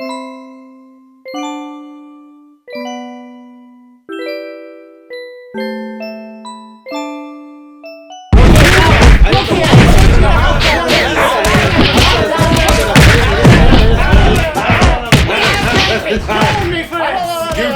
You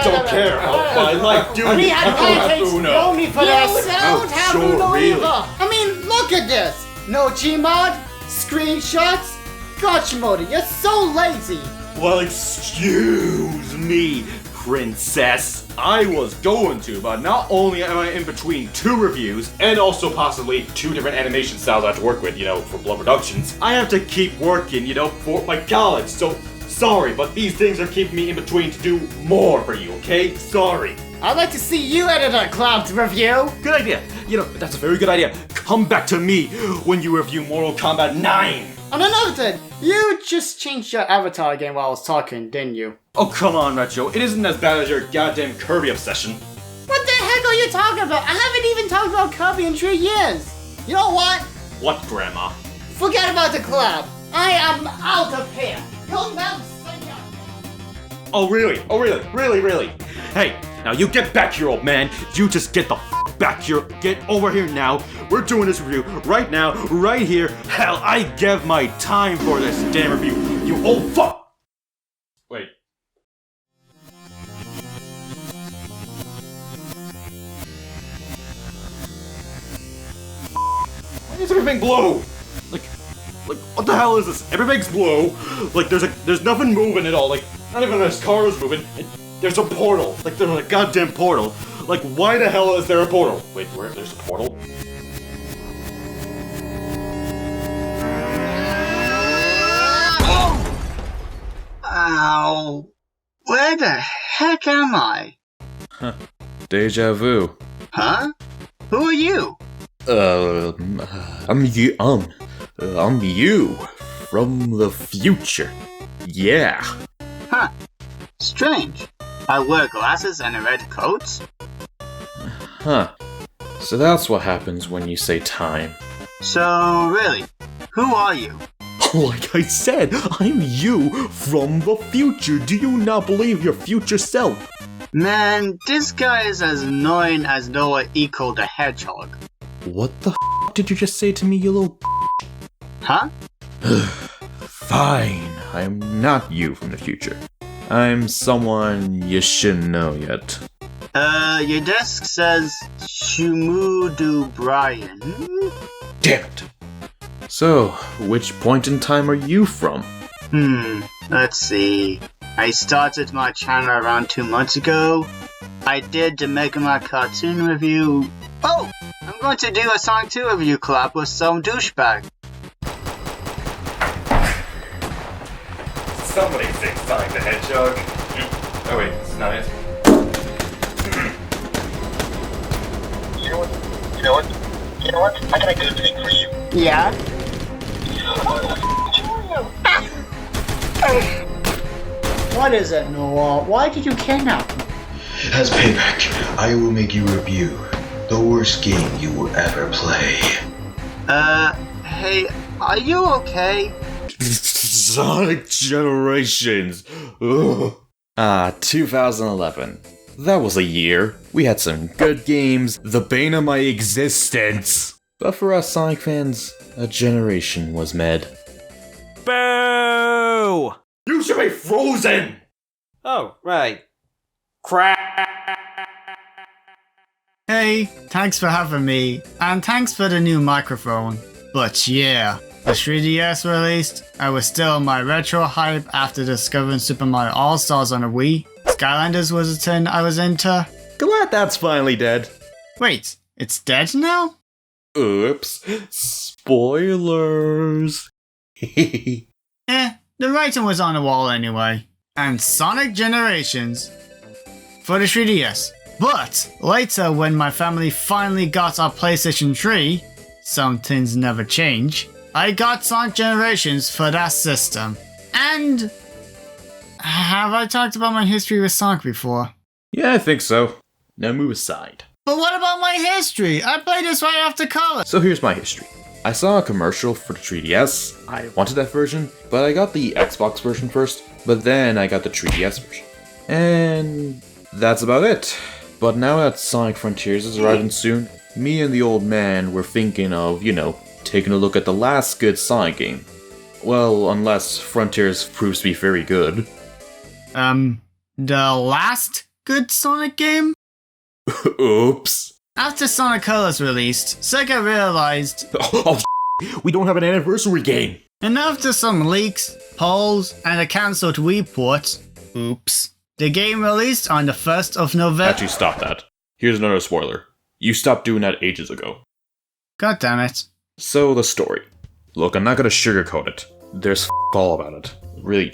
don't care how I like doing We have pancakes. Kill me for this. You don't have to sure, believe really. her. I mean, look at this. No Gmod, screenshots, gotcha mode. You're so lazy. Well, excuse me, princess. I was going to, but not only am I in between 2 reviews, and also possibly 2 different animation styles I have to work with, for Blood Productions, I have to keep working, for my college, so sorry, but these things are keeping me in between to do more for you, okay? Sorry. I'd like to see you edit a Cloud review. Good idea. That's a very good idea. Come back to me when you review Mortal Kombat 9. And another thing, you just changed your avatar again while I was talking, didn't you? Oh, come on, Retro. It isn't as bad as your goddamn Kirby obsession. What the heck are you talking about? I haven't even talked about Kirby in 3 years. You know what? What, Grandma? Forget about the collab. I am out of here. You'll never see ya. Oh, really? Oh, really? Really, really? Hey, now you get back here, old man. You just get the back here. Get over here now. We're doing this review right now, right here. Hell, I gave my time for this damn review. You old fuck. Wait. Why is everything blue? Like, what the hell is this? Everything's blue. Like, there's nothing moving at all. Like, not even this car is moving. There's a portal. Like, there's a goddamn portal. Like, why the hell is there a portal? Wait, there's a portal? Ow. Where the heck am I? Deja vu. Huh? Who are you? I'm you from the future. Yeah. Huh. Strange. I wear glasses and a red coat? Huh. So that's what happens when you say time. So, really, who are you? Like I said, I'm you from the future. Do you not believe your future self? Man, this guy is as annoying as Noah Eco the Hedgehog. What the did you just say to me, you little Huh? Fine, I'm not you from the future. I'm someone you shouldn't know yet. Your desk says Shumudu Brian. Damn it. So, which point in time are you from? Let's see. I started my channel around 2 months ago. I did the Mega Man cartoon review. Oh! I'm going to do a Sonic 2 review collab with some douchebag. Somebody say Sonic the Hedgehog. Oh wait, this is not it. You know what? I got a good thing for you. Yeah? What is it, Noah? Why did you kidnap me? As payback, I will make you review the worst game you will ever play. Hey, are you okay? Sonic Generations. Ugh. 2011. That was a year. We had some good games, the bane of my existence. But for us Sonic fans, a generation was made. Boo! You should be frozen! Oh, right. Crap. Hey, thanks for having me, and thanks for the new microphone. But yeah, the 3DS released, I was still on my retro hype after discovering Super Mario All-Stars on a Wii. Skylanders was a thing I was into. Glad that's finally dead. Wait, it's dead now? Oops. Spoilers. The writing was on the wall anyway. And Sonic Generations for the 3DS. But later, when my family finally got our PlayStation 3, some things never change, I got Sonic Generations for that system. And have I talked about my history with Sonic before? Yeah, I think so. Now move aside. But what about my history? I played this right after college. So here's my history. I saw a commercial for the 3DS. I wanted that version, but I got the Xbox version first. But then I got the 3DS version. And that's about it. But now that Sonic Frontiers is arriving soon, me and the old man were thinking of, taking a look at the last good Sonic game. Well, unless Frontiers proves to be very good. The last good Sonic game? Oops. After Sonic Colors released, Sega realized We don't have an anniversary game! and after some leaks, polls, and a cancelled Wii port, oops, the game released on the 1st of November. Actually, stop that. Here's another spoiler. You stopped doing that ages ago. God damn it. So, the story. Look, I'm not gonna sugarcoat it. There's all about it. Really,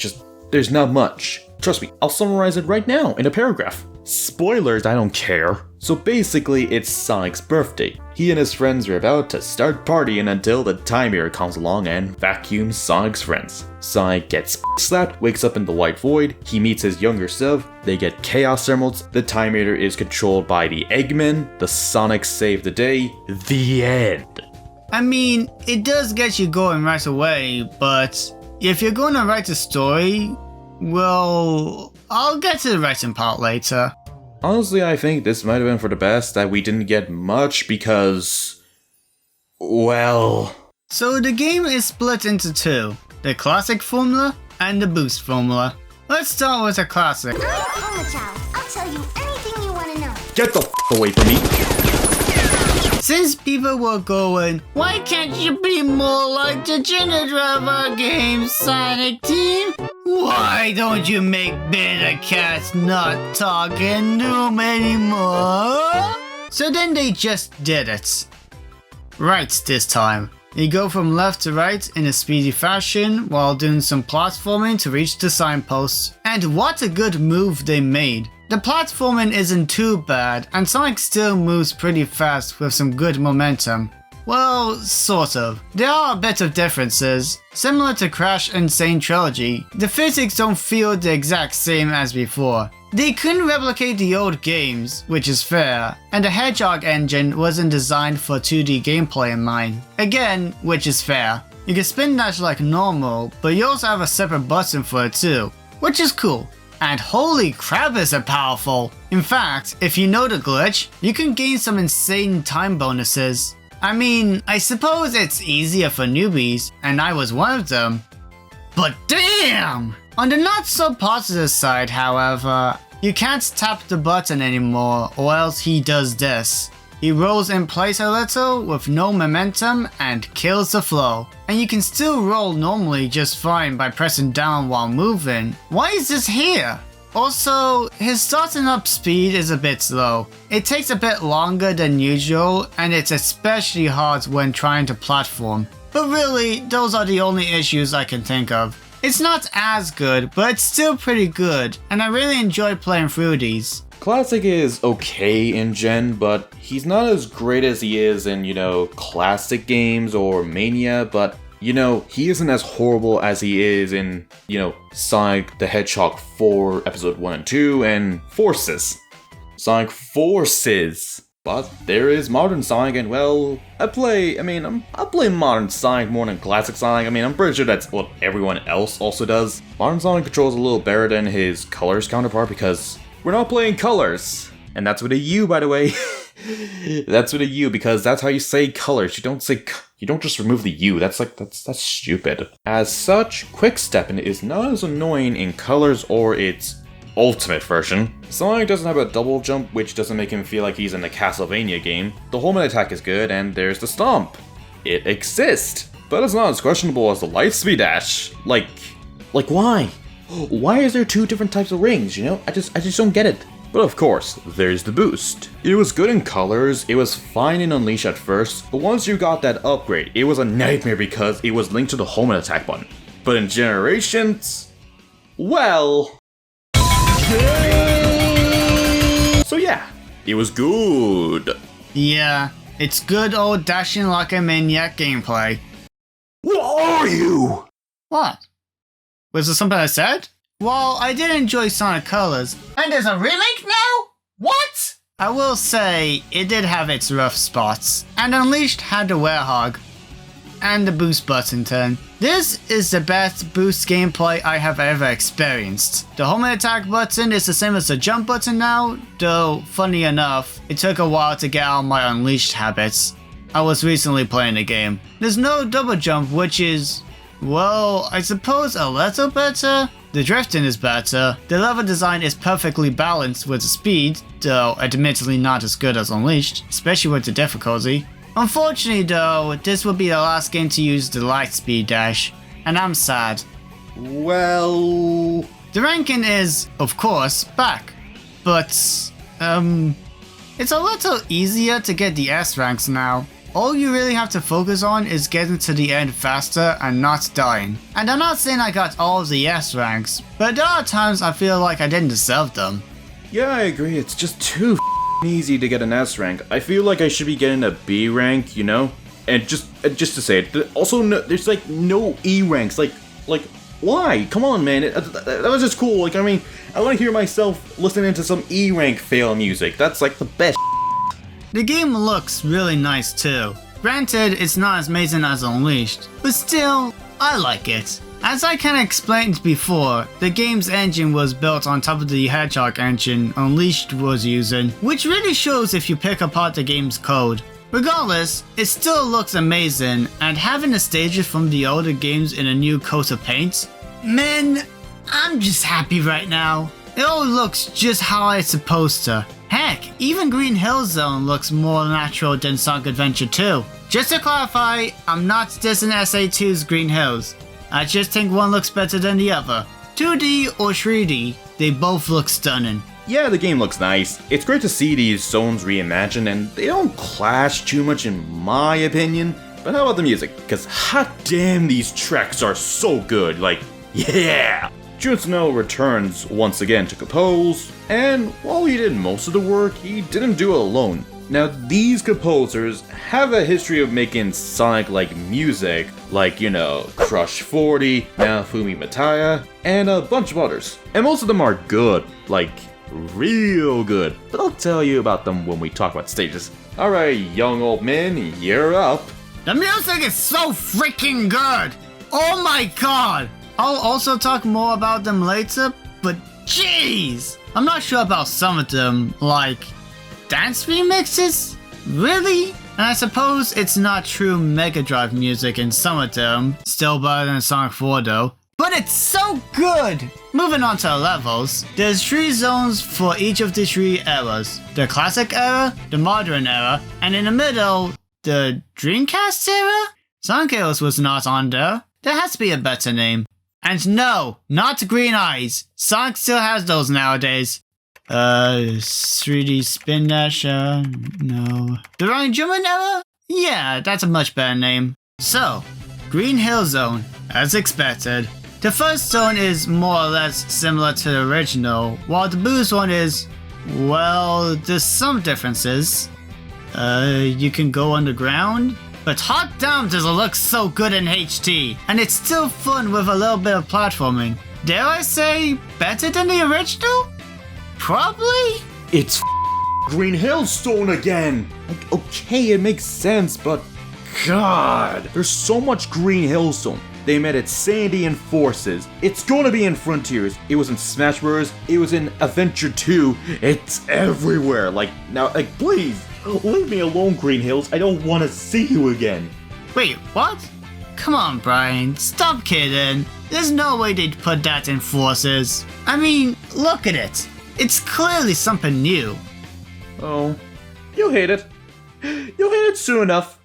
there's not much. Trust me, I'll summarize it right now in a paragraph. Spoilers, I don't care. So basically, it's Sonic's birthday. He and his friends are about to start partying until the Time Eater comes along and vacuums Sonic's friends. Sonic gets slapped, wakes up in the white void, he meets his younger self, they get Chaos Emeralds, the Time Eater is controlled by the Eggman, the Sonic save the day, the end. I mean, it does get you going right away, but if you're going to write a story, well, I'll get to the writing part later. Honestly, I think this might have been for the best that we didn't get much because, well... So the game is split into two, the classic formula and the boost formula. Let's start with the classic. I'm Oma Child. I'll tell you anything you want to know. Get the away from me! Since people were going, why can't you be more like the Gender Driver game, Sonic Team? Why don't you make Beta Cats not talking Noom anymore? So then they just did it. Right this time. You go from left to right in a speedy fashion while doing some platforming to reach the signpost. And what a good move they made. The platforming isn't too bad, and Sonic still moves pretty fast with some good momentum. Well, sort of. There are a bit of differences. Similar to Crash Insane Trilogy, the physics don't feel the exact same as before. They couldn't replicate the old games, which is fair, and the Hedgehog engine wasn't designed for 2D gameplay in mind. Again, which is fair. You can spin dash like normal, but you also have a separate button for it too, which is cool. And holy crap is it powerful! In fact, if you know the glitch, you can gain some insane time bonuses. I mean, I suppose it's easier for newbies, and I was one of them. But damn! On the not so positive side, however, you can't tap the button anymore or else he does this. He rolls in place a little with no momentum and kills the flow. And you can still roll normally just fine by pressing down while moving. Why is this here? Also, his starting up speed is a bit slow. It takes a bit longer than usual and it's especially hard when trying to platform. But really, those are the only issues I can think of. It's not as good, but it's still pretty good, and I really enjoy playing through these. Classic is okay in Gen, but he's not as great as he is in, classic games or Mania, but, he isn't as horrible as he is in, Sonic the Hedgehog 4 Episode 1 and 2 and Forces. Sonic Forces! But there is modern Sonic, and well, I play modern Sonic more than classic Sonic. I'm pretty sure that's what everyone else also does. Modern Sonic controls a little better than his Colors counterpart because we're not playing Colors. And that's with a U, by the way. That's with a U because that's how you say Colors. You don't just remove the U. That's stupid. As such, quick stepping is not as annoying in Colors or its Ultimate version. Sonic doesn't have a double jump, which doesn't make him feel like he's in a Castlevania game. The homing attack is good, and there's the stomp. It exists, but it's not as questionable as the lightspeed dash. Like why? Why is there two different types of rings, I just don't get it. But of course, there's the boost. It was good in Colors, it was fine in Unleash at first, but once you got that upgrade, it was a nightmare because it was linked to the homing attack button. But in Generations, well... So yeah, it was good. Yeah, it's good old dashing like a maniac gameplay. What are you? What? Was there something I said? Well, I did enjoy Sonic Colors. And there's a remake now? What? I will say, it did have its rough spots. And Unleashed had the Werehog. and the boost button turn. This is the best boost gameplay I have ever experienced. The home and attack button is the same as the jump button now, though funny enough, it took a while to get out of my Unleashed habits. I was recently playing the game. There's no double jump, which is, well, I suppose a little better. The drifting is better. The level design is perfectly balanced with the speed, though admittedly not as good as Unleashed, especially with the difficulty. Unfortunately though, this will be the last game to use the light speed dash, and I'm sad. Well... The ranking is, of course, back, but, it's a little easier to get the S ranks now. All you really have to focus on is getting to the end faster and not dying. And I'm not saying I got all of the S ranks, but there are times I feel like I didn't deserve them. Yeah, I agree, it's just too easy to get an S rank. I feel like I should be getting a B rank, you know? And just to say it, also no, there's like no E ranks, like why? Come on, man, that was just cool. Like, I mean, I want to hear myself listening to some E rank fail music. That's like the best. The game looks really nice too. Granted, it's not as amazing as Unleashed, but still, I like it. As I kinda explained before, the game's engine was built on top of the Hedgehog engine Unleashed was using, which really shows if you pick apart the game's code. Regardless, it still looks amazing, and having the stages from the older games in a new coat of paint, man, I'm just happy right now. It all looks just how it's supposed to. Heck, even Green Hill Zone looks more natural than Sonic Adventure 2. Just to clarify, I'm not dissing SA2's Green Hills. I just think one looks better than the other. 2D or 3D, they both look stunning. Yeah, the game looks nice. It's great to see these zones reimagined, and they don't clash too much in my opinion. But how about the music? Because hot damn, these tracks are so good, like, yeah! Jun Snow returns once again to compose, and while he did most of the work, he didn't do it alone. Now, these composers have a history of making Sonic-like music, like, you know, Crush 40, Naofumi Mataya, and a bunch of others. And most of them are good, like, real good. But I'll tell you about them when we talk about stages. Alright, young old man, you're up. The music is so freaking good! Oh my god! I'll also talk more about them later, but jeez! I'm not sure about some of them, like dance remixes? Really? And I suppose it's not true Mega Drive music in some of them, still better than Sonic 4 though. But it's so good! Moving on to the levels, there's 3 zones for each of the 3 eras. The classic era, the modern era, and in the middle, the Dreamcast era? Sonic Heroes was not on there. There has to be a better name. And no, not Green Eyes. Sonic still has those nowadays. 3D Spin Dash era? No. The Ryan German era? Yeah, that's a much better name. So, Green Hill Zone, as expected. The first zone is more or less similar to the original, while the boost one is, well, there's some differences. You can go underground, but hot damn does it look so good in HT, and it's still fun with a little bit of platforming. Dare I say, better than the original? Probably? It's Green Hill Zone again! Like, okay, it makes sense, but God, there's so much Green Hill Zone. They met at Sandy and Forces. It's gonna be in Frontiers. It was in Smash Bros. It was in Adventure 2. It's everywhere. Like, now, like, please, leave me alone, Green Hills. I don't want to see you again. Wait, what? Come on, Brian, stop kidding. There's no way they'd put that in Forces. I mean, look at it. It's clearly something new. Oh, you'll hate it. You'll hate it soon enough.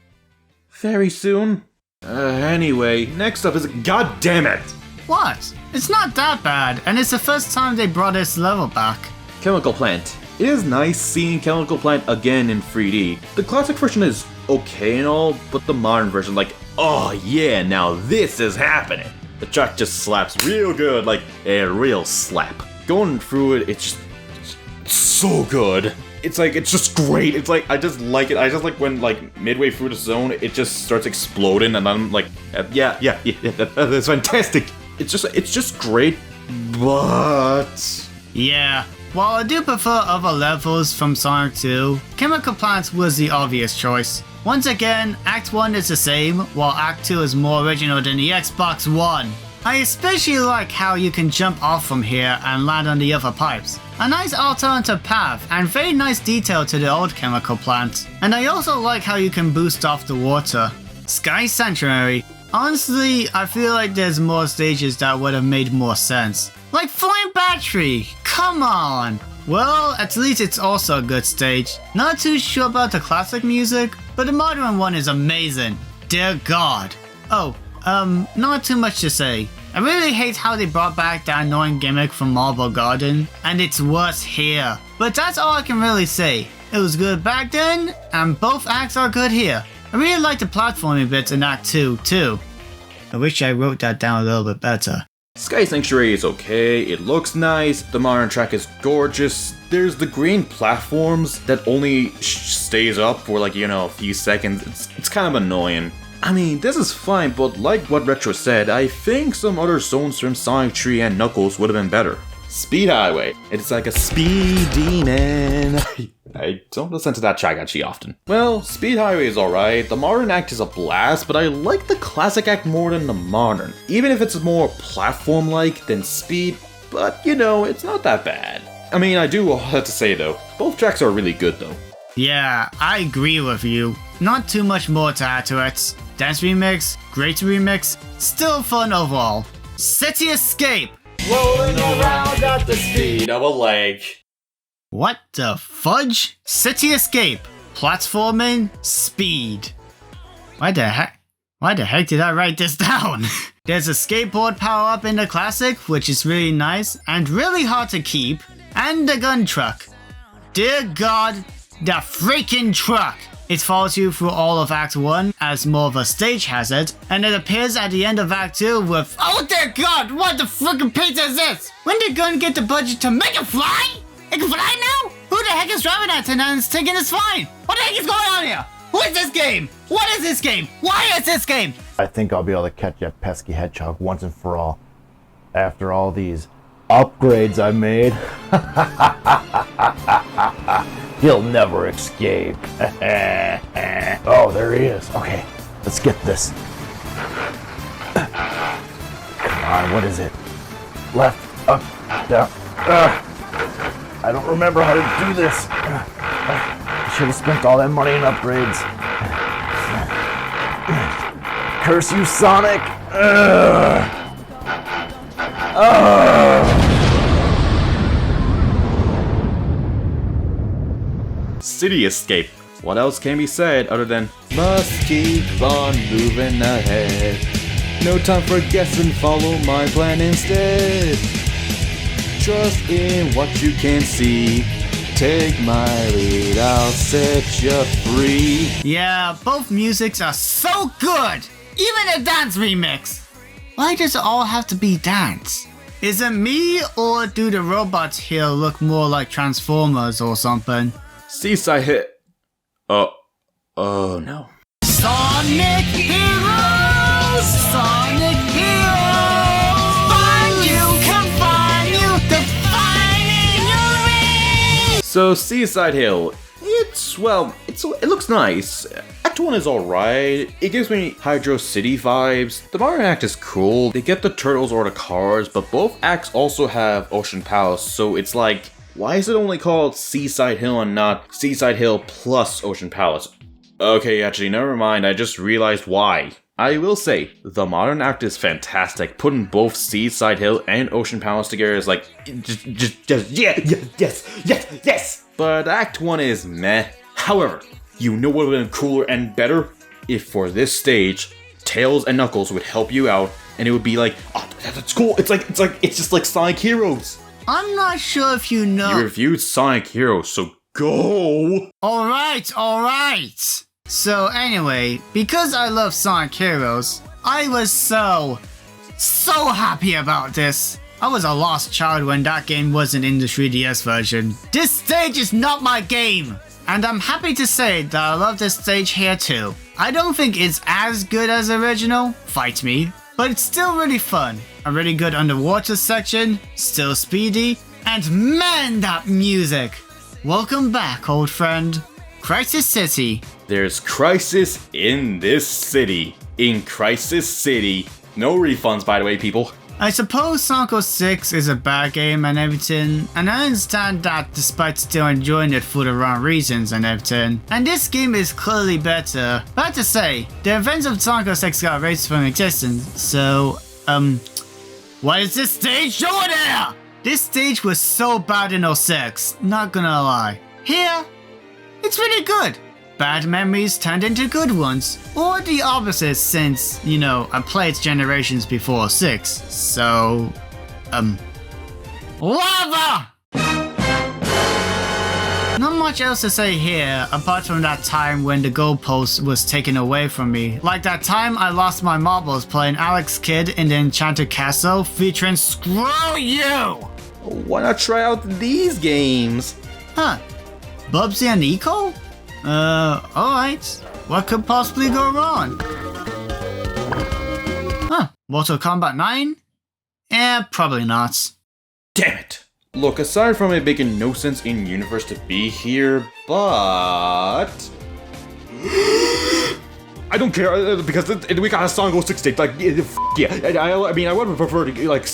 Very soon. Anyway, next up is... God damn it! What? It's not that bad, and it's the first time they brought this level back. Chemical Plant. It is nice seeing Chemical Plant again in 3D. The classic version is okay and all, but the modern version, like, oh yeah, now this is happening. The track just slaps real good, like a real slap. Going through it, it's so good. It's just great. It's like, I just like it. I just like when, like, midway through the zone, it just starts exploding, and I'm like, yeah, that's fantastic. It's just great, but... Yeah, while I do prefer other levels from Sonic 2, Chemical Plant was the obvious choice. Once again, Act 1 is the same, while Act 2 is more original than the Xbox One. I especially like how you can jump off from here and land on the other pipes. A nice alternative path and very nice detail to the old chemical plant. And I also like how you can boost off the water. Sky Sanctuary. Honestly, I feel like there's more stages that would have made more sense. Like Flying Battery! Come on! Well, at least it's also a good stage. Not too sure about the classic music, but the modern one is amazing. Dear God. Oh, not too much to say. I really hate how they brought back that annoying gimmick from Marble Garden, and it's worse here. But that's all I can really say. It was good back then, and both acts are good here. I really like the platforming bits in Act 2, too. I wish I wrote that down a little bit better. Sky Sanctuary is okay, it looks nice, the modern track is gorgeous, there's the green platforms that only stays up for like, a few seconds, it's kind of annoying. I mean, this is fine, but like what Retro said, I think some other zones from Sonic 3 and Knuckles would have been better. Speed Highway. It's like a speed demon. I don't listen to that track actually often. Well, Speed Highway is alright, the modern act is a blast, but I like the classic act more than the modern. Even if it's more platform-like than Speed, but it's not that bad. I mean, I do have to say though, both tracks are really good though. Yeah, I agree with you. Not too much more to add to it. Dance remix, great remix, still fun overall. City Escape! Rolling around at the speed of a lake. What the fudge? City Escape, platforming, speed. Why the heck did I write this down? There's a skateboard power-up in the classic, which is really nice and really hard to keep, and the gun truck. Dear God, the freaking truck! It follows you through all of Act 1 as more of a stage hazard, and it appears at the end of Act 2 with oh dear God, what the freaking pizza is this? When did Gun get the budget to make it fly? It can fly now? Who the heck is driving that and it's taking this flying? What the heck is going on here? Who is this game? What is this game? Why is this game? I think I'll be able to catch that pesky hedgehog once and for all. After all these upgrades I made. He'll never escape. Oh, there he is. Okay, let's get this. Come on, what is it? Left, up, down. I don't remember how to do this. I should have spent all that money in upgrades. Curse you, Sonic! City Escape. What else can be said other than must keep on moving ahead. No time for guessing, follow my plan instead. Trust in what you can see. Take my lead, I'll set you free. Yeah, both musics are so good! Even the dance remix! Why does it all have to be dance? Is it me, or do the robots here look more like Transformers or something? Seaside hit. Oh no. Sonic Heroes! Sonic Heroes! Find you, come find you, defining your reach! So Seaside Hill, it looks nice. Act 1 is alright, it gives me Hydro City vibes. The modern act is cool, they get the turtles or the cars, but both acts also have Ocean Palace, so it's like, why is it only called Seaside Hill and not Seaside Hill plus Ocean Palace? Okay, actually, never mind, I just realized why. I will say, the modern act is fantastic. Putting both Seaside Hill and Ocean Palace together is like, yes! But Act 1 is meh. However, you know what would have been cooler and better? If for this stage, Tails and Knuckles would help you out, and it would be like, oh, that's cool, it's just like Sonic Heroes. I'm not sure if you know. You reviewed Sonic Heroes, so go! Alright! So anyway, because I love Sonic Heroes, I was so happy about this. I was a lost child when that game wasn't in the 3DS version. This stage is not my game! And I'm happy to say that I love this stage here too. I don't think it's as good as original, fight me, but it's still really fun. A really good underwater section, still speedy, and man, that music! Welcome back, old friend. Crisis City. There's crisis in this city. In Crisis City. No refunds, by the way, people. I suppose Sonic 06 is a bad game and everything, and I understand that despite still enjoying it for the wrong reasons and everything. And this game is clearly better. But I have to say, the events of Sonic 06 got erased from existence, so, what is this stage over there? This stage was so bad in 06, not gonna lie. Here, it's really good. Bad memories turned into good ones, or the opposite since, you know, I played generations before 6, so, lava! Not much else to say here, apart from that time when the goalpost was taken away from me. Like that time I lost my marbles playing Alex Kidd in the Enchanted Castle featuring Screw You! Why not try out these games? Huh. Bubsy and Eco? Alright. What could possibly go wrong? Huh. Mortal Kombat 9? Probably not. Damn it! Look, aside from it making no sense in universe to be here, but... I don't care, because we got a Sonic 06 stage, like, yeah, I mean, I would have preferred, like,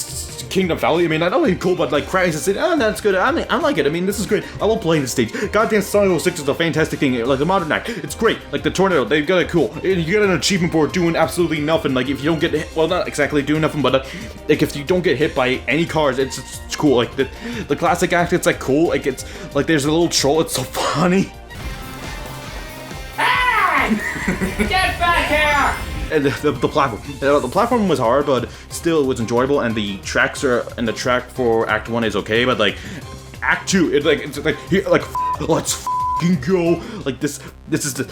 Kingdom Valley. I mean, I know it's cool, but, like, Crisis City, that's good. I mean, I like it. I mean, this is great. I love playing this stage. Goddamn Sonic 06 is a fantastic thing. Like, the modern act, it's great. Like, the tornado, they got it cool. You get an achievement for doing absolutely nothing. Like, if you don't get hit, well, not exactly doing nothing, but, like, if you don't get hit by any cars, it's cool. Like, the classic act, it's, like, cool. Like, it's, like, there's a little troll. It's so funny. Get back here! And the platform was hard, but still it was enjoyable. And the tracks the track for Act 1 is okay, but like Act 2, it's like here, like let's fucking go. Like this is a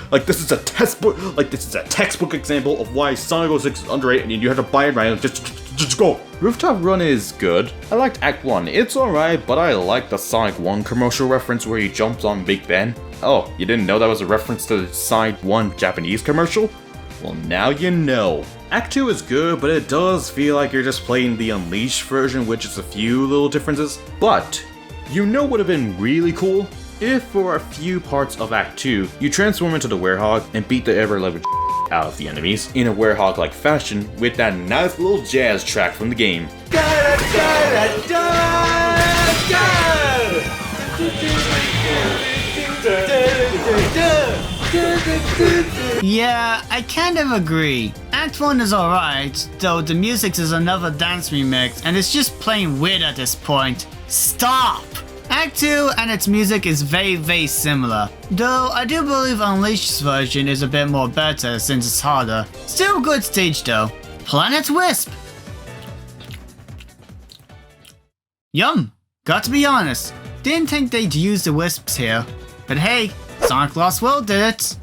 textbook. Like this is a textbook example of why Sonic 06 is underrated, and you have to buy it right. Just go. Rooftop Run is good. I liked Act 1. It's alright, but I like the Sonic 1 commercial reference where he jumps on Big Ben. Oh, you didn't know that was a reference to the Sonic 1 Japanese commercial? Well, now you know. Act 2 is good, but it does feel like you're just playing the Unleashed version, which is a few little differences. But, you know what would have been really cool? If for a few parts of Act 2, you transform into the Werehog and beat the ever-loving out of the enemies in a Werehog-like fashion with that nice little jazz track from the game. Yeah, I kind of agree. Act 1 is alright, though the music is another dance remix and it's just plain weird at this point. Stop! Act 2 and its music is very similar, though I do believe Unleashed's version is a bit more better since it's harder. Still a good stage though. Planet Wisp! Yum! Got to be honest, didn't think they'd use the wisps here. But hey, Sonic Lost World did it!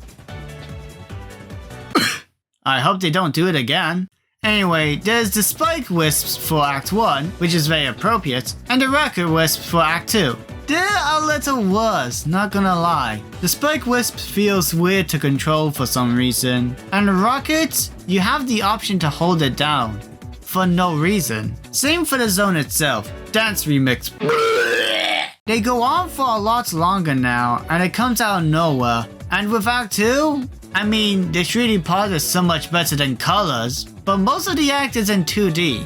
I hope they don't do it again. Anyway, there's the Spike Wisps for Act 1, which is very appropriate, and the Rocket Wisps for Act 2. They're a little worse, not gonna lie. The Spike Wisp feels weird to control for some reason, and the Rocket, you have the option to hold it down. For no reason. Same for the zone itself. Dance remix. They go on for a lot longer now, and it comes out of nowhere. And with Act 2, I mean, the 3D part is so much better than Colors, but most of the act is in 2D.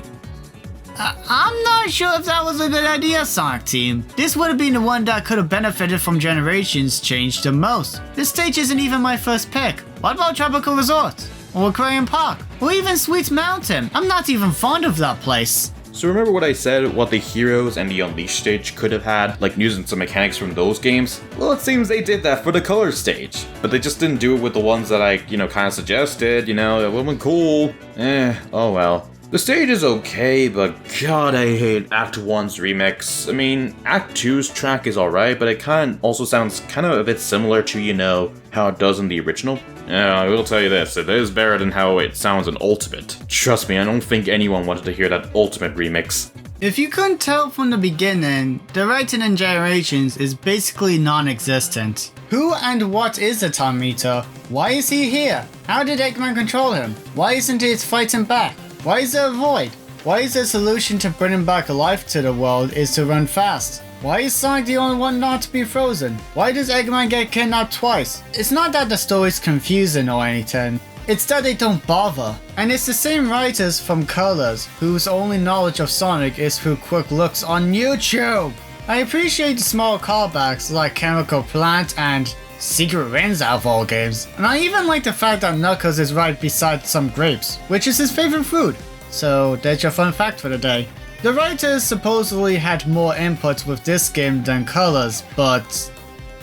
I'm not sure if that was a good idea, Sonic Team. This would have been the one that could have benefited from Generations change the most. This stage isn't even my first pick. What about Tropical Resort? Or Aquarium Park? Or even Sweet Mountain? I'm not even fond of that place. So remember what I said, what the Heroes and the Unleashed stage could have had, like using some mechanics from those games? Well, it seems they did that for the Colors stage, but they just didn't do it with the ones that I, kind of suggested, it would have been cool. Oh well. The stage is okay, but god, I hate Act 1's remix. I mean, Act 2's track is alright, but it also sounds kind of a bit similar to, how it does in the original. Yeah, I will tell you this, it is better than how it sounds in Ultimate. Trust me, I don't think anyone wanted to hear that Ultimate remix. If you couldn't tell from the beginning, the writing in Generations is basically non-existent. Who and what is the Time Meter? Why is he here? How did Eggman control him? Why isn't he fighting back? Why is there a void? Why is the solution to bringing back life to the world is to run fast? Why is Sonic the only one not to be frozen? Why does Eggman get kidnapped twice? It's not that the story's confusing or anything. It's that they don't bother. And it's the same writers from Colors, whose only knowledge of Sonic is through quick looks on YouTube. I appreciate the small callbacks like Chemical Plant and Secret Rings out of all games. And I even like the fact that Knuckles is right beside some grapes, which is his favorite food. So there's your fun fact for the day. The writers supposedly had more input with this game than Colors, but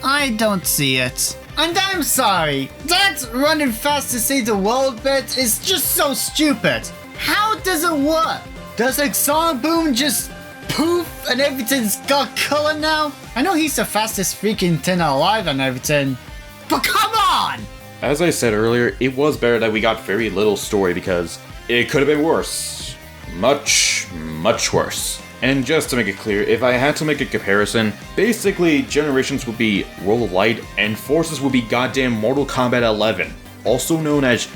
I don't see it. And I'm sorry, that running fast to save the world bit is just so stupid. How does it work? Does like Sonic Boom just poof and everything's got color now? I know he's the fastest freaking thing alive and everything, but come on! As I said earlier, it was better that we got very little story because it could have been worse. Much, much worse. And just to make it clear, if I had to make a comparison, basically Generations would be World of Light and Forces would be goddamn Mortal Kombat 11, also known as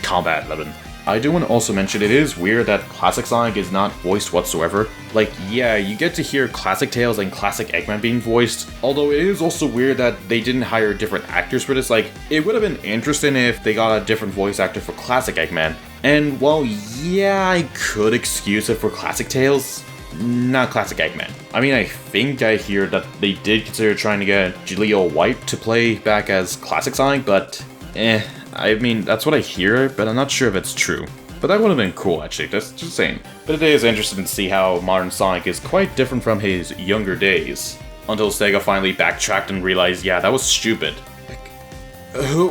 Combat 11. I do want to also mention it is weird that Classic Sonic is not voiced whatsoever. Like, yeah, you get to hear Classic Tails and Classic Eggman being voiced, although it is also weird that they didn't hire different actors for this. Like, it would have been interesting if they got a different voice actor for Classic Eggman. And while, yeah, I could excuse it for Classic Tails, not Classic Eggman. I mean, I think I hear that they did consider trying to get Jaleel White to play back as Classic Sonic, but I mean, that's what I hear, but I'm not sure if it's true. But that would have been cool, actually, just saying. But it is interesting to see how modern Sonic is quite different from his younger days. Until Sega finally backtracked and realized, yeah, that was stupid. Like,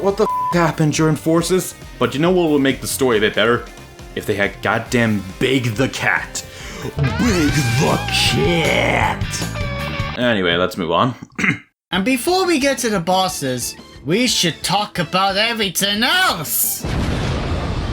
what the f happened during Forces? But you know what would make the story a bit better? If they had goddamn Big the Cat. Big the Cat! Anyway, let's move on. And before we get to the bosses, we should talk about everything else!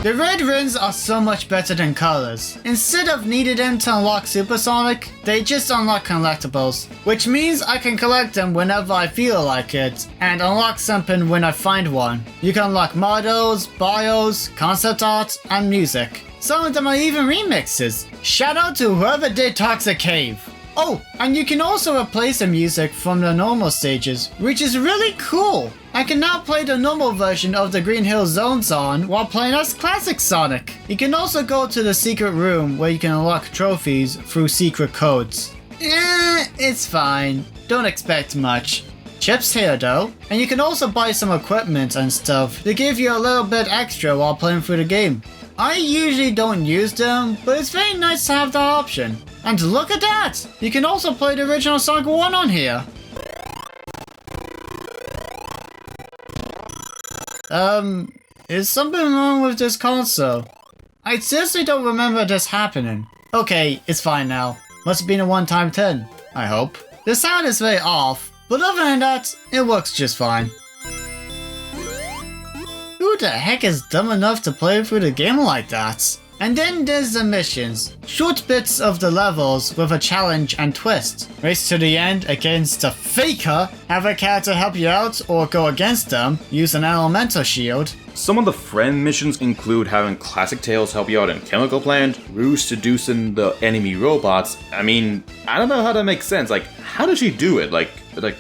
The red rings are so much better than colors. Instead of needing them to unlock Super Sonic, they just unlock collectibles, which means I can collect them whenever I feel like it, and unlock something when I find one. You can unlock models, bios, concept art, and music. Some of them are even remixes. Shout out to whoever did Toxic Cave. Oh, and you can also replace the music from the normal stages, which is really cool. I can now play the normal version of the Green Hill Zone song while playing as Classic Sonic. You can also go to the secret room where you can unlock trophies through secret codes. It's fine. Don't expect much. Chips here though, and you can also buy some equipment and stuff to give you a little bit extra while playing through the game. I usually don't use them, but it's very nice to have that option. And look at that! You can also play the original Sonic 1 on here. Is something wrong with this console? I seriously don't remember this happening. Okay, it's fine now. Must have been a one-time thing, I hope. The sound is very off, but other than that, it works just fine. Who the heck is dumb enough to play through the game like that? And then there's the missions. Short bits of the levels with a challenge and twist. Race to the end against a faker, have a character help you out or go against them, use an elemental shield. Some of the friend missions include having Classic Tails help you out in Chemical Plant, Rouge seducing the enemy robots. I mean, I don't know how that makes sense. Like, how does she do it? Like,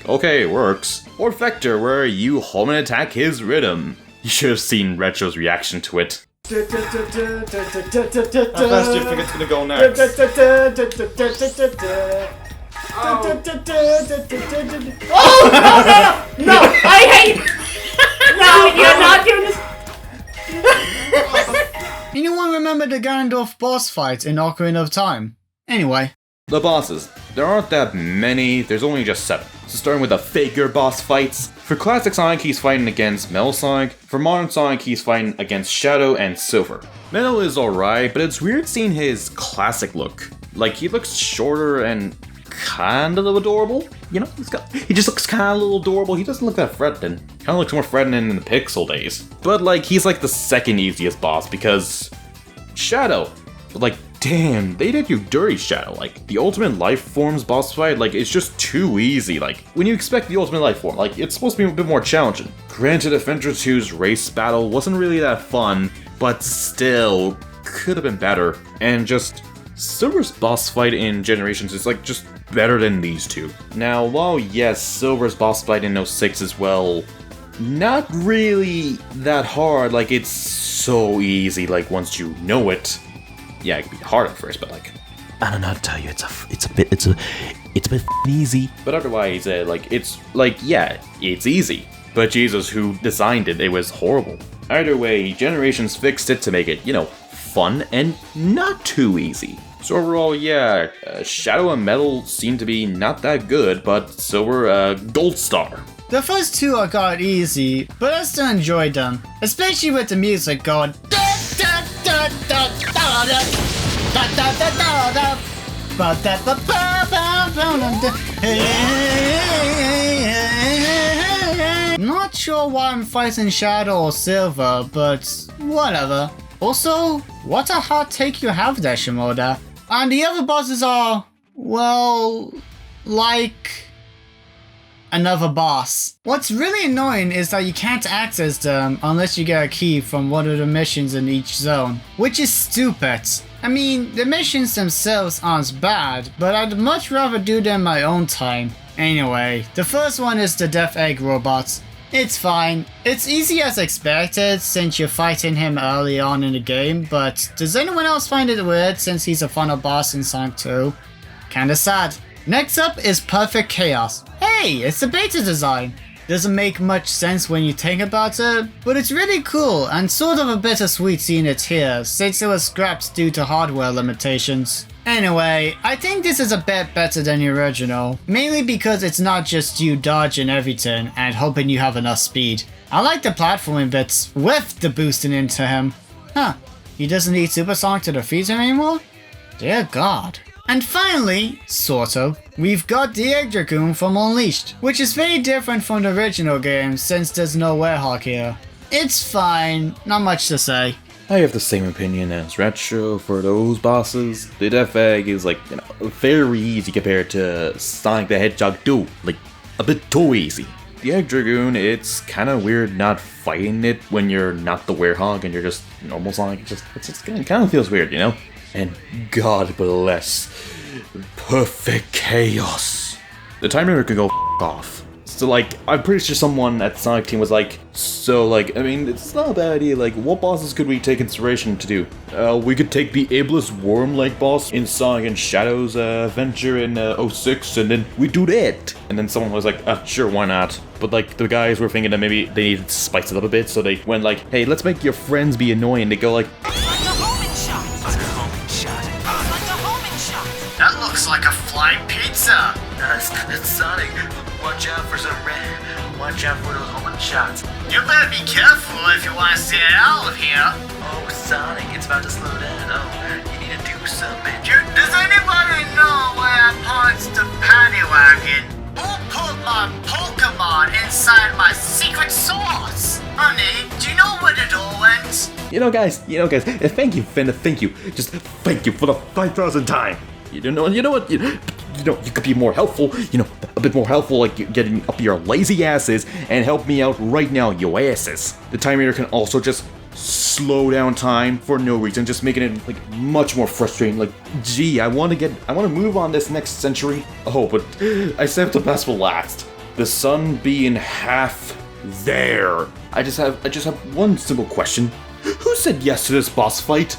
okay, it works. Or Vector, where you home and attack his rhythm. You should have seen Retro's reaction to it. How fast do you think it's gonna go next? Oh, no, I hate No, you're not doing this. Anyone remember the Ganondorf boss fight in Ocarina of Time? Anyway. The bosses. There aren't that many, there's only just 7. So starting with the figure boss fights. For Classic Sonic, he's fighting against Metal Sonic. For Modern Sonic, he's fighting against Shadow and Silver. Metal is alright, but it's weird seeing his classic look. Like, he looks shorter and kind of adorable. You know, he just looks kind of a little adorable. He doesn't look that threatening. Kind of looks more threatening in the Pixel days. But like, he's like the second easiest boss because Shadow. But like, damn, they did you dirty, Shadow. Like, the Ultimate Life Forms boss fight, like, it's just too easy. Like, when you expect the Ultimate Life Form, like, it's supposed to be a bit more challenging. Granted, Adventure 2's race battle wasn't really that fun, but still, could have been better. And just Silver's boss fight in Generations is like just better than these two. Now, while yes, Silver's boss fight in 06 is well, not really that hard, like it's so easy, like once you know it. Yeah, it can be hard at first, but like, I don't know how to tell you. It's a bit easy. But otherwise, yeah, it's easy. But Jesus, who designed it, it was horrible. Either way, Generations fixed it to make it, fun and not too easy. So overall, yeah, Shadow and Metal seem to be not that good, but Silver, gold star. The first two I got easy, but I still enjoyed them. Especially with the music going. Not sure why I'm fighting Shadow or Silver, but whatever. Also, what a hot take you have there, Shimoda. And the other bosses are, well, like another boss. What's really annoying is that you can't access them unless you get a key from one of the missions in each zone, which is stupid. I mean, the missions themselves aren't bad, but I'd much rather do them my own time. Anyway, the first one is the Death Egg robot. It's fine. It's easy as expected since you're fighting him early on in the game, but does anyone else find it weird since he's a final boss in Sonic 2? Kinda sad. Next up is Perfect Chaos. Hey, it's a beta design. Doesn't make much sense when you think about it, but it's really cool and sort of a bittersweet seeing it here since it was scrapped due to hardware limitations. Anyway, I think this is a bit better than the original, mainly because it's not just you dodging everything and hoping you have enough speed. I like the platforming bits with the boosting into him. Huh, he doesn't need Supersonic to defeat him anymore? Dear God. And finally, sort of, we've got the Egg Dragoon from Unleashed, which is very different from the original game since there's no Werehog here. It's fine, not much to say. I have the same opinion as Retro for those bosses. The Death Egg is very easy compared to Sonic the Hedgehog 2, like a bit too easy. The Egg Dragoon, it's kinda weird not fighting it when you're not the Werehog and you're just normal Sonic. It kinda feels weird, And God bless Perfect Chaos. The timer could go off. So I'm pretty sure someone at the Sonic team was it's not a bad idea, what bosses could we take inspiration to do? We could take the Iblis Worm-like boss in Sonic and Shadow's adventure in 06, and then we do that. And then someone was like, sure, why not? But the guys were thinking that maybe they needed to spice it up a bit, so they went hey, let's make your friends be annoying. They go That looks like a flying pizza! That's Sonic. Watch out for those homing shots. You better be careful if you want to stay out of here. Oh, Sonic, it's about to slow down. Oh, you need to do something. Does anybody know where I parked the paddy wagon? Who put my Pokemon inside my secret sauce? Honey, do you know where the door went? guys, thank you, Finn, thank you. Just thank you for the 5,000th time. You know what? You could be more helpful, a bit more helpful, getting up your lazy asses and help me out right now, yo asses. The time meter can also just slow down time for no reason, just making it much more frustrating. Gee, I want to move on this next century. Oh, but I saved the best for last. The sun being half there. I just have one simple question. Who said yes to this boss fight?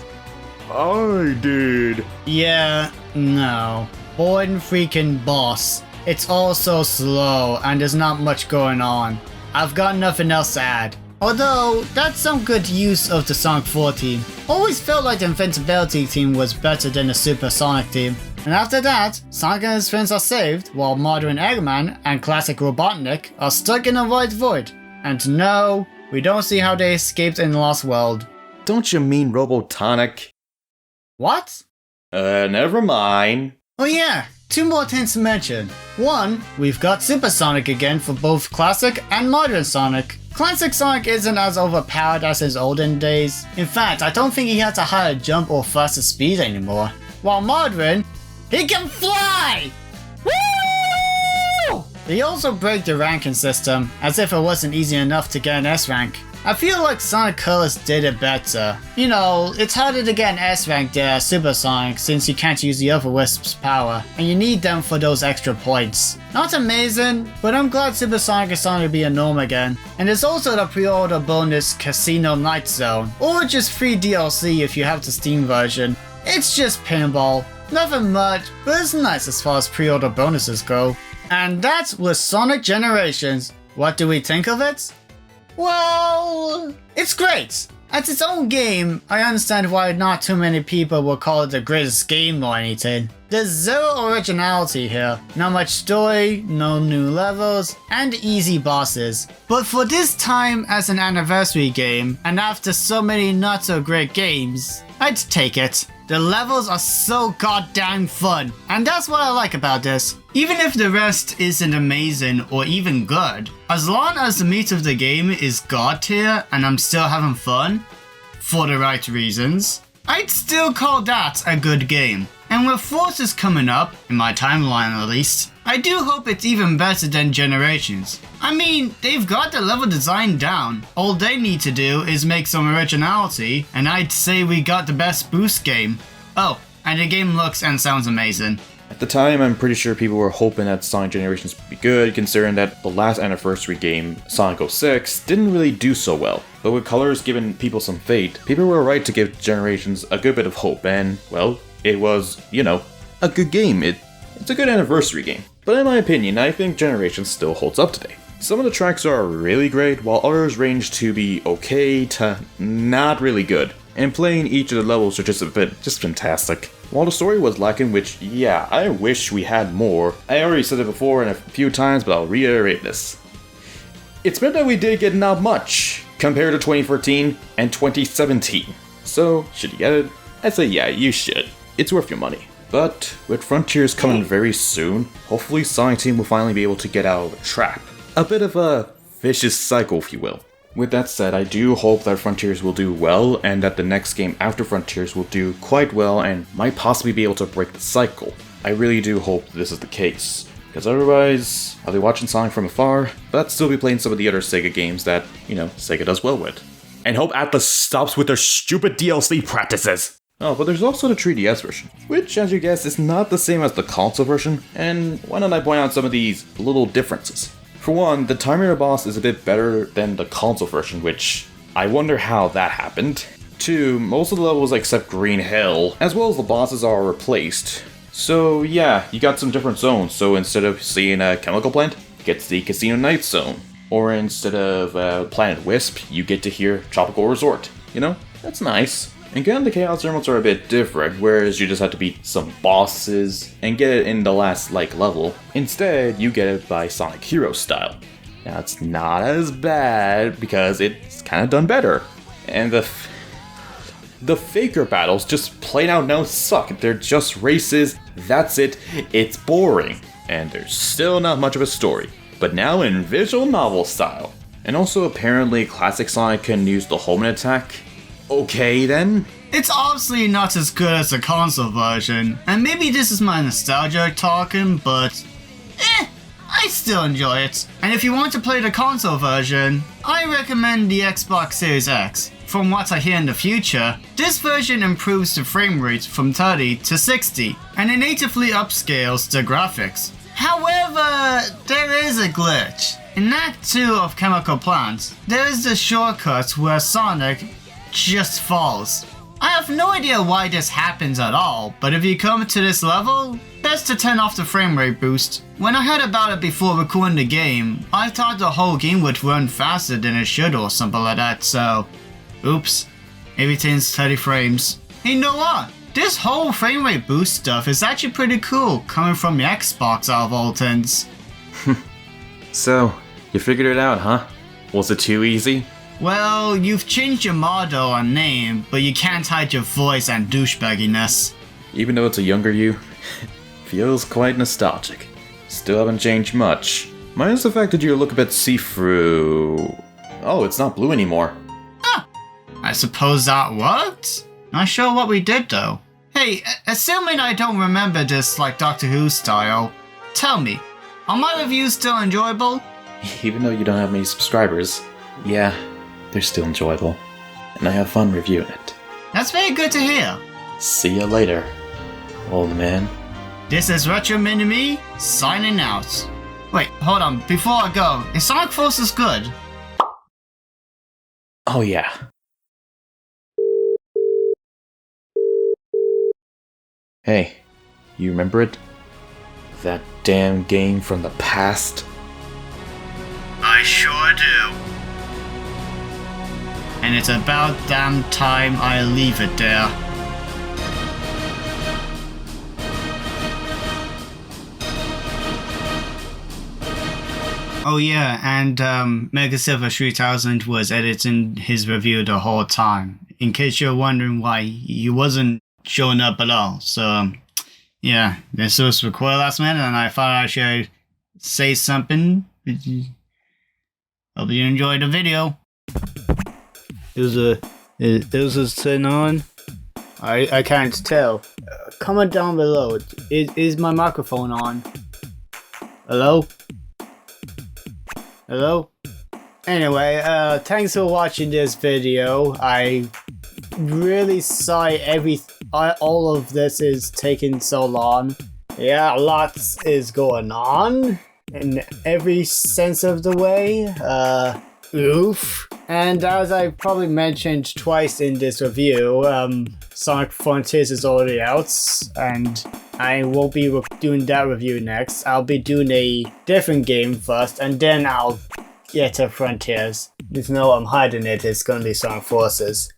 I did. Yeah, no. Boring freaking boss. It's all so slow and there's not much going on. I've got nothing else to add. Although, that's some good use of the Sonic 4 team. Always felt like the Invincibility team was better than the Super Sonic team. And after that, Sonic and his friends are saved, while Modern Eggman and Classic Robotnik are stuck in a white void. And no, we don't see how they escaped in Lost World. Don't you mean Robotonic? What? Never mind. Oh yeah, two more things to mention. One, we've got Super Sonic again for both Classic and Modern Sonic. Classic Sonic isn't as overpowered as his olden days. In fact, I don't think he has a higher jump or faster speed anymore. While Modern, he can fly! Woo! They also break the ranking system, as if it wasn't easy enough to get an S rank. I feel like Sonic Colors did it better. You know, it's harder to get an S rank there at Super Sonic since you can't use the other Wisp's power, and you need them for those extra points. Not amazing, but I'm glad Super Sonic is starting to be a norm again. And there's also the pre-order bonus Casino Night Zone, or just free DLC if you have the Steam version. It's just pinball. Nothing much, but it's nice as far as pre-order bonuses go. And that was Sonic Generations. What do we think of it? Well, it's great. As its own game, I understand why not too many people will call it the greatest game or anything. There's zero originality here, not much story, no new levels, and easy bosses. But for this time as an anniversary game, and after so many not so great games, I'd take it. The levels are so goddamn fun, and that's what I like about this. Even if the rest isn't amazing or even good, as long as the meat of the game is god tier and I'm still having fun, for the right reasons, I'd still call that a good game. And with Forces coming up, in my timeline at least, I do hope it's even better than Generations. I mean, they've got the level design down. All they need to do is make some originality, and I'd say we got the best boost game. Oh, and the game looks and sounds amazing. At the time, I'm pretty sure people were hoping that Sonic Generations would be good, considering that the last anniversary game, Sonic 06, didn't really do so well. But with Colors giving people some fate, people were right to give Generations a good bit of hope, and, well, it was, you know, a good game. It's a good anniversary game. But in my opinion, I think Generations still holds up today. Some of the tracks are really great, while others range to be okay to not really good. And playing each of the levels are just fantastic. While the story was lacking, which, yeah, I wish we had more. I already said it before and a few times, but I'll reiterate this. It's meant that we did get not much, compared to 2014 and 2017. So, should you get it? I'd say yeah, you should. It's worth your money. But, with Frontiers coming very soon, hopefully Sonic Team will finally be able to get out of the trap. A bit of a vicious cycle, if you will. With that said, I do hope that Frontiers will do well, and that the next game after Frontiers will do quite well and might possibly be able to break the cycle. I really do hope this is the case, because otherwise, I'll be watching Sonic from afar, but I'd still be playing some of the other Sega games that, you know, Sega does well with. And hope Atlas stops with their stupid DLC practices! Oh, but there's also the 3DS version, which, as you guessed, is not the same as the console version, and why don't I point out some of these little differences? For one, the Timer boss is a bit better than the console version, which I wonder how that happened. 2, most of the levels except Green Hill, as well as the bosses are replaced. So yeah, you got some different zones, so instead of seeing a chemical plant, you get to see Casino Night Zone. Or instead of Planet Wisp, you get to hear Tropical Resort. You know, that's nice. Again, the Chaos Emeralds are a bit different, whereas you just have to beat some bosses and get it in the last, level. Instead, you get it by Sonic Heroes style. Now, it's not as bad, because it's kind of done better. And the Faker battles just plain out now suck. They're just races, that's it, it's boring. And there's still not much of a story. But now in visual novel style. And also, apparently, Classic Sonic can use the homing attack. Okay then. It's obviously not as good as the console version, and maybe this is my nostalgia talking, but I still enjoy it. And if you want to play the console version, I recommend the Xbox Series X. From what I hear in the future, this version improves the frame rate from 30 to 60, and it natively upscales the graphics. However, there is a glitch. In Act 2 of Chemical Plant, there is the shortcut where Sonic just falls. I have no idea why this happens at all, but if you come to this level, best to turn off the frame rate boost. When I heard about it before recording the game, I thought the whole game would run faster than it should or something like that, so oops, everything's 30 frames. And you know what? This whole frame rate boost stuff is actually pretty cool coming from the Xbox out of all things. So, you figured it out, huh? Was it too easy? Well, you've changed your model and name, but you can't hide your voice and douchebagginess. Even though it's a younger you, feels quite nostalgic. Still haven't changed much. Minus the fact that you look a bit see-through. Oh, it's not blue anymore. Ah, I suppose that worked? Not sure what we did though. Hey, assuming I don't remember this like Doctor Who style, tell me, are my reviews still enjoyable? Even though you don't have many subscribers. Yeah, they're still enjoyable, and I have fun reviewing it. That's very good to hear. See ya later, old man. This is Retrominimii signing out. Wait, hold on. Before I go, is Sonic Forces good? Oh yeah. Hey, you remember it? That damn game from the past? I sure do. And it's about damn time I leave it there. Oh yeah, and Mega Silver 3000 was editing his review the whole time. In case you're wondering why he wasn't showing up at all. So yeah, this was recorded last minute, and I thought I should say something. Hope you enjoyed the video. Is this turn on? I can't tell. Comment down below. Is my microphone on? Hello? Hello? Anyway, thanks for watching this video. I really sorry all of this is taking so long. Yeah, lots is going on in every sense of the way. Oof. And as I probably mentioned twice in this review, Sonic Frontiers is already out, and I won't be doing that review next. I'll be doing a different game first, and then I'll get to Frontiers. There's no I'm hiding it, it's gonna be Sonic Forces.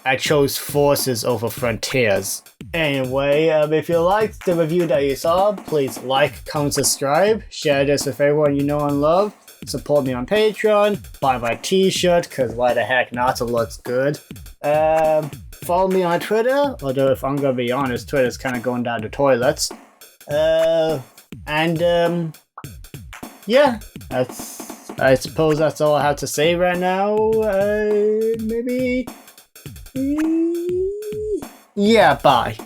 I chose Forces over Frontiers. Anyway, if you liked the review that you saw, please like, comment, subscribe, share this with everyone you know and love, support me on Patreon, buy my t-shirt, cause why the heck not, it looks good. Follow me on Twitter, although if I'm gonna be honest, Twitter's kinda going down the toilets. Yeah, I suppose that's all I have to say right now. Maybe... Yeah, bye.